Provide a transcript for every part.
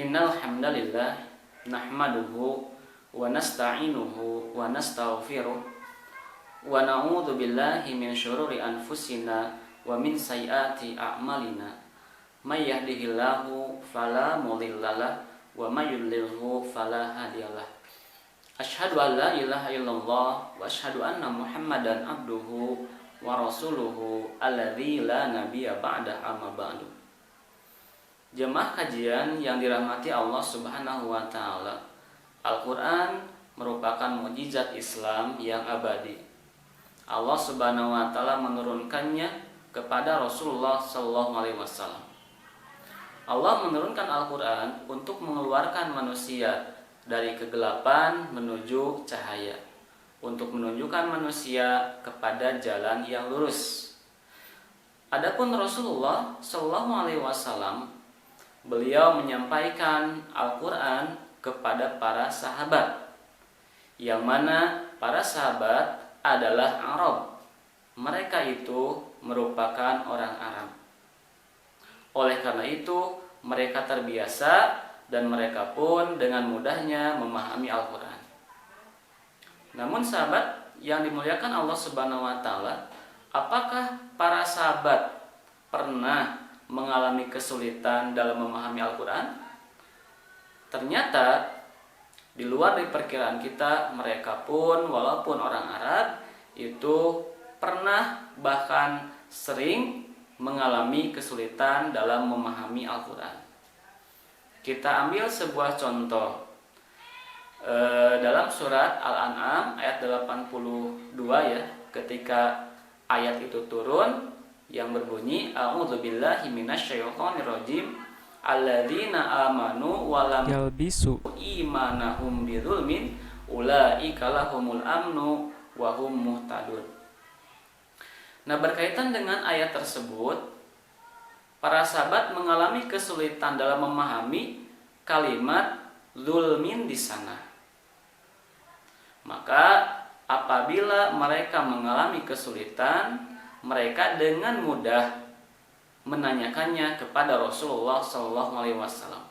Innal hamdalillah nahmaduhu wa nasta'inuhu wa nastaghfiruh wa na'udzu billahi min syururi anfusina wa min sayyiati a'malina. May yahdihillahu fala mudhillalah wa may yudlilhu fala hadiyalah. Asyhadu an la ilaha illallah wa asyhadu anna Muhammadan abduhu wa rasuluhu alladzi la nabiyya ba'da amma ba'du. Jemaah kajian yang dirahmati Allah Subhanahu wa taala, Al-Qur'an merupakan mukjizat Islam yang abadi. Allah Subhanahu wa taala menurunkannya kepada Rasulullah sallallahu alaihi wasallam. Allah menurunkan Al-Qur'an untuk mengeluarkan manusia dari kegelapan menuju cahaya, untuk menunjukkan manusia kepada jalan yang lurus. Adapun Rasulullah sallallahu alaihi wasallam, beliau menyampaikan Al-Qur'an kepada para sahabat, yang mana para sahabat adalah Arab. Mereka itu merupakan orang Arab. Oleh karena itu, mereka terbiasa dan mereka pun dengan mudahnya memahami Al-Qur'an. Namun sahabat yang dimuliakan Allah Subhanahu wa taala, apakah para sahabat pernah mengalami kesulitan dalam memahami Al-Qur'an? Ternyata di luar dari perkiraan kita, mereka pun walaupun orang Arab itu pernah bahkan sering mengalami kesulitan dalam memahami Al-Qur'an. Kita ambil sebuah contoh dalam surat Al-An'am ayat 82 ya, ketika ayat itu turun yang berbunyi a'udzubillahi minasyaitonirrajim alladzina amanu wa lam yalbisu imanahum bidzulmin ulaika lahumul amnu wa hum muhtadun. Nah, berkaitan dengan ayat tersebut, para sahabat mengalami kesulitan dalam memahami kalimat zulmin di sana. Maka apabila mereka mengalami kesulitan, mereka dengan mudah menanyakannya kepada Rasulullah SAW.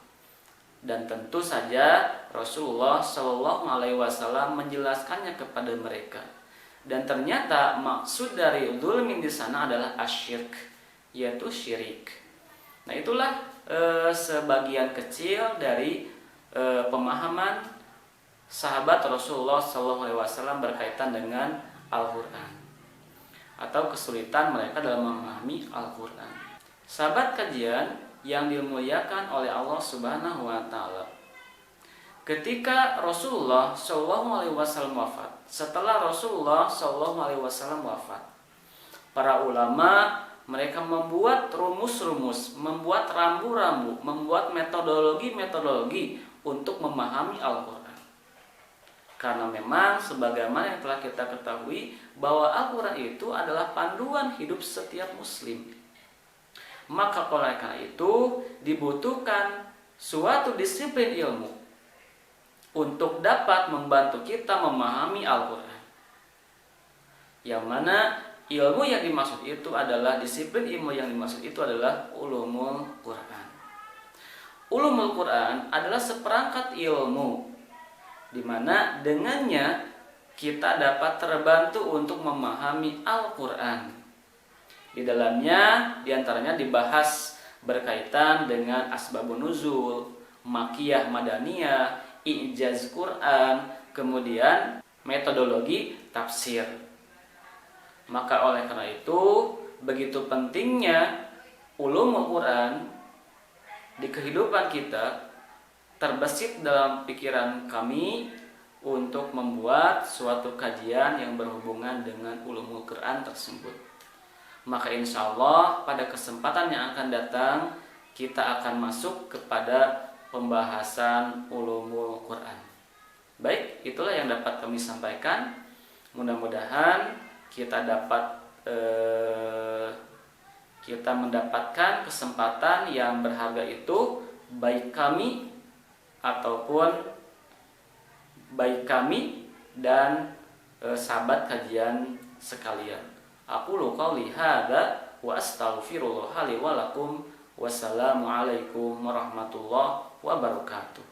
Dan tentu saja Rasulullah SAW menjelaskannya kepada mereka. Dan ternyata maksud dari zulmin di sana adalah asyirk, yaitu syirik. Nah, itulah sebagian kecil dari pemahaman sahabat Rasulullah SAW berkaitan dengan Al-Qur'an, atau kesulitan mereka dalam memahami Al-Qur'an. Sahabat kajian yang dimuliakan oleh Allah Subhanahu wa taala, ketika Rasulullah SAW wafat, setelah Rasulullah SAW wafat, para ulama mereka membuat rumus-rumus, membuat rambu-rambu, membuat metodologi-metodologi untuk memahami Al-Qur'an. Karena memang sebagaimana yang telah kita ketahui bahwa Al-Qur'an itu adalah panduan hidup setiap muslim. Maka oleh karena itu dibutuhkan suatu disiplin ilmu untuk dapat membantu kita memahami Al-Qur'an. Yang mana ilmu yang dimaksud itu adalah disiplin ilmu yang dimaksud itu adalah ulumul Qur'an. Ulumul Qur'an adalah seperangkat ilmu di mana dengannya kita dapat terbantu untuk memahami Al-Qur'an. Di dalamnya diantaranya dibahas berkaitan dengan asbabun nuzul, makiyah madaniyah, i'jaz Qur'an, kemudian metodologi tafsir. Maka oleh karena itu begitu pentingnya ulumul Qur'an di kehidupan kita, terbesit dalam pikiran kami untuk membuat suatu kajian yang berhubungan dengan ulumul Qur'an tersebut. Maka insya Allah pada kesempatan yang akan datang kita akan masuk kepada pembahasan ulumul Qur'an. Baik, itulah yang dapat kami sampaikan. Mudah-mudahan kita mendapatkan kesempatan yang berharga itu, baik kami dan sahabat kajian sekalian. Aqulu qouli hadza wa astaghfirullah li wa lakum Wassalamualaikum warahmatullahi wabarakatuh.